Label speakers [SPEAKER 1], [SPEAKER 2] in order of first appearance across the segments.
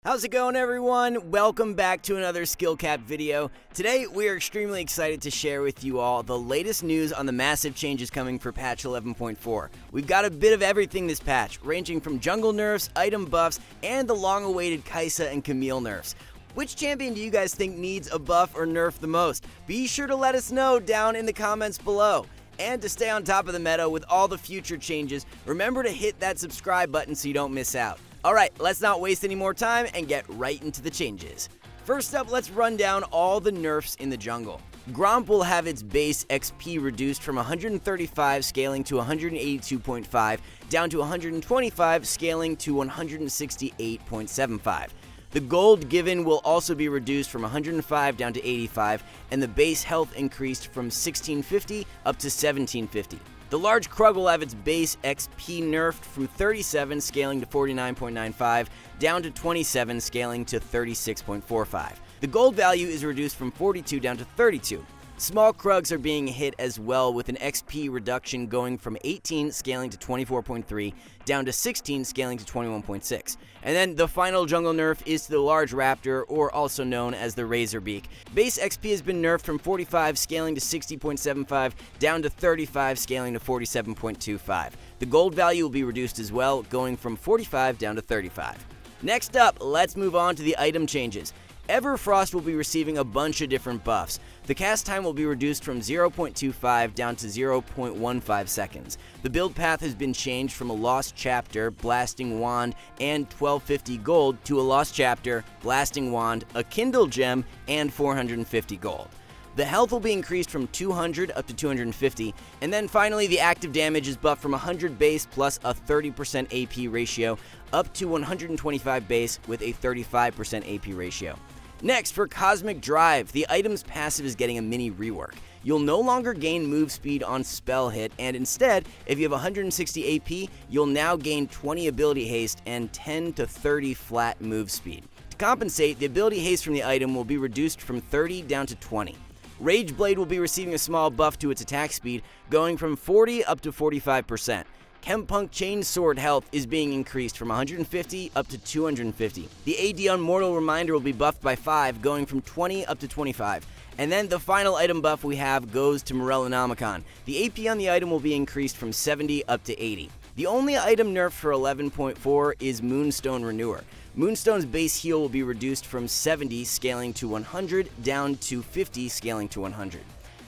[SPEAKER 1] How's it going, everyone? Welcome back to another skill cap video. Today we are extremely excited to share with you all the latest news on the massive changes coming for patch 11.4. We've got a bit of everything this patch, ranging from jungle nerfs, item buffs, and the long-awaited Kaisa and Camille nerfs. Which champion do you guys think needs a buff or nerf the most? Be sure to let us know down in the comments below. And to stay on top of the meta with all the future changes, remember to hit that subscribe button so you don't miss out. Alright, let's not waste any more time and get right into the changes. First up, let's run down all the nerfs in the jungle. Gromp will have its base XP reduced from 135 scaling to 182.5 down to 125 scaling to 168.75. The gold given will also be reduced from 105 down to 85, and the base health increased from 1650 up to 1750. The large Krug will have its base XP nerfed from 37 scaling to 49.95 down to 27 scaling to 36.45. The gold value is reduced from 42 down to 32. Small Krugs are being hit as well, with an XP reduction going from 18 scaling to 24.3 down to 16 scaling to 21.6. And then the final jungle nerf is to the large Raptor, or also known as the Razorbeak. Base XP has been nerfed from 45 scaling to 60.75 down to 35 scaling to 47.25. The gold value will be reduced as well, going from 45 down to 35. Next up, let's move on to the item changes. Everfrost will be receiving a bunch of different buffs. The cast time will be reduced from 0.25 down to 0.15 seconds. The build path has been changed from a Lost Chapter, Blasting Wand, and 1250 gold to a Lost Chapter, Blasting Wand, a Kindle Gem, and 450 gold. The health will be increased from 200 up to 250, and then finally the active damage is buffed from 100 base plus a 30% AP ratio up to 125 base with a 35% AP ratio. Next, for Cosmic Drive, the item's passive is getting a mini rework. You'll no longer gain move speed on spell hit, and instead, if you have 160 AP, you'll now gain 20 ability haste and 10 to 30 flat move speed. To compensate, the ability haste from the item will be reduced from 30 down to 20. Rageblade will be receiving a small buff to its attack speed, going from 40 up to 45%. Chempunk Chainsword health is being increased from 150 up to 250. The AD on Mortal Reminder will be buffed by 5, going from 20 up to 25. And then the final item buff we have goes to Morellonomicon. The AP on the item will be increased from 70 up to 80. The only item nerfed for 11.4 is Moonstone Renewer. Moonstone's base heal will be reduced from 70 scaling to 100 down to 50 scaling to 100.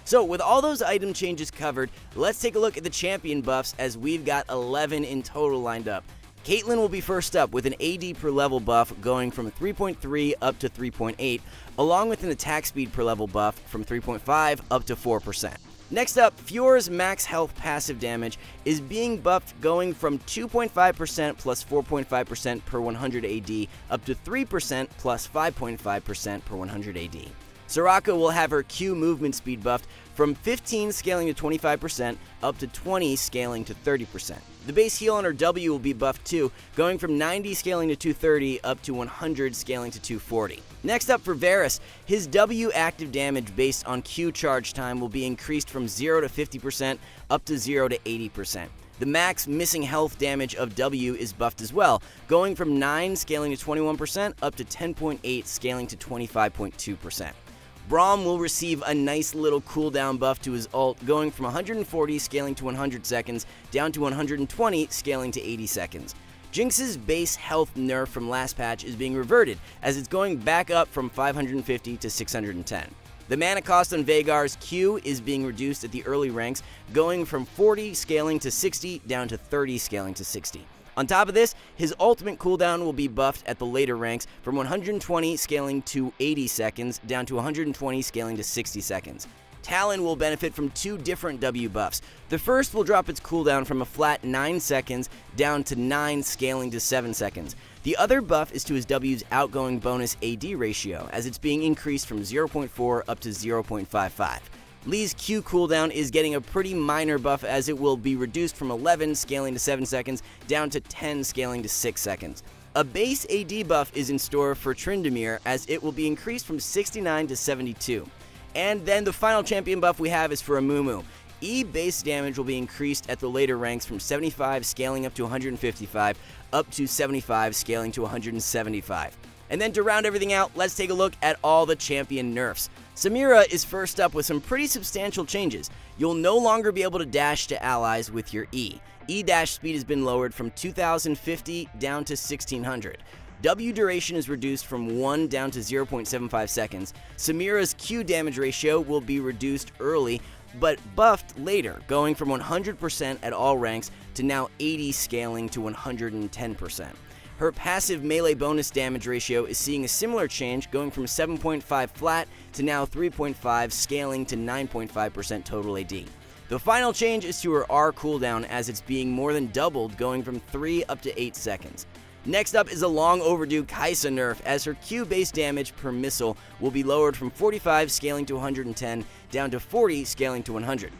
[SPEAKER 1] So with all those item changes covered, let's take a look at the champion buffs, as we've got 11 in total lined up. Caitlyn will be first up with an AD per level buff going from 3.3 up to 3.8, along with an attack speed per level buff from 3.5 up to 4%. Next up, Fiora's max health passive damage is being buffed, going from 2.5% plus 4.5% per 100 AD up to 3% plus 5.5% per 100 AD. Soraka will have her Q movement speed buffed from 15 scaling to 25% up to 20 scaling to 30%. The base heal on her W will be buffed too, going from 90 scaling to 230 up to 100 scaling to 240. Next up for Varus, his W active damage based on Q charge time will be increased from 0 to 50% up to 0 to 80%. The max missing health damage of W is buffed as well, going from 9 scaling to 21% up to 10.8 scaling to 25.2%. Braum will receive a nice little cooldown buff to his ult, going from 140 scaling to 100 seconds down to 120 scaling to 80 seconds. Jinx's base health nerf from last patch is being reverted, as it's going back up from 550 to 610. The mana cost on Veigar's Q is being reduced at the early ranks, going from 40 scaling to 60 down to 30 scaling to 60. On top of this, his ultimate cooldown will be buffed at the later ranks from 120 scaling to 80 seconds down to 120 scaling to 60 seconds. Talon will benefit from two different W buffs. The first will drop its cooldown from a flat 9 seconds down to 9 scaling to 7 seconds. The other buff is to his W's outgoing bonus AD ratio, as it's being increased from 0.4 up to 0.55. Lee's Q cooldown is getting a pretty minor buff, as it will be reduced from 11 scaling to 7 seconds down to 10 scaling to 6 seconds. A base AD buff is in store for Tryndamere, as it will be increased from 69 to 72. And then the final champion buff we have is for Amumu. E base damage will be increased at the later ranks from 75 scaling up to 155 up to 75 scaling to 175. And then to round everything out, let's take a look at all the champion nerfs. Samira is first up with some pretty substantial changes. You'll no longer be able to dash to allies with your E. E dash speed has been lowered from 2050 down to 1600. W duration is reduced from 1 down to 0.75 seconds. Samira's Q damage ratio will be reduced early, but buffed later, going from 100% at all ranks to now 80 scaling to 110%. Her passive melee bonus damage ratio is seeing a similar change, going from 7.5 flat to now 3.5 scaling to 9.5% total AD. The final change is to her R cooldown, as it's being more than doubled, going from 3 up to 8 seconds. Next up is a long overdue Kaisa nerf, as her Q base damage per missile will be lowered from 45 scaling to 110 down to 40 scaling to 100.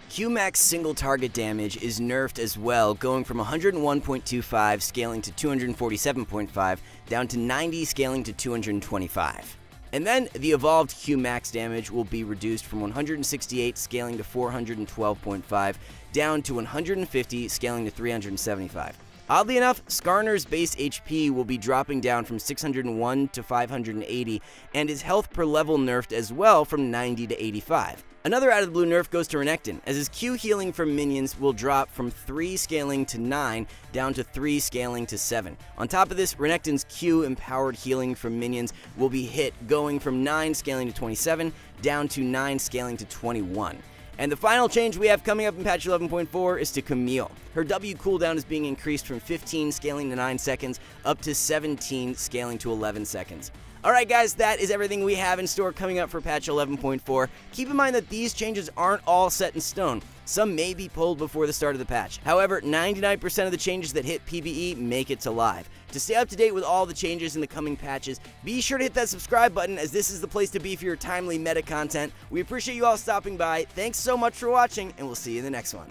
[SPEAKER 1] Q max single target damage is nerfed as well, going from 101.25 scaling to 247.5 down to 90 scaling to 225. And then the evolved Q max damage will be reduced from 168 scaling to 412.5 down to 150 scaling to 375. Oddly enough, Skarner's base HP will be dropping down from 601 to 580, and his health per level nerfed as well from 90 to 85. Another out of the blue nerf goes to Renekton, as his Q healing from minions will drop from 3 scaling to 9 down to 3 scaling to 7. On top of this, Renekton's Q empowered healing from minions will be hit, going from 9 scaling to 27 down to 9 scaling to 21. And the final change we have coming up in patch 11.4 is to Camille. Her W cooldown is being increased from 15 scaling to 9 seconds up to 17 scaling to 11 seconds. Alright guys, that is everything we have in store coming up for patch 11.4. Keep in mind that these changes aren't all set in stone. Some may be pulled before the start of the patch. However, 99% of the changes that hit PvE make it to live. To stay up to date with all the changes in the coming patches, be sure to hit that subscribe button, as this is the place to be for your timely meta content. We appreciate you all stopping by. Thanks so much for watching, and we'll see you in the next one.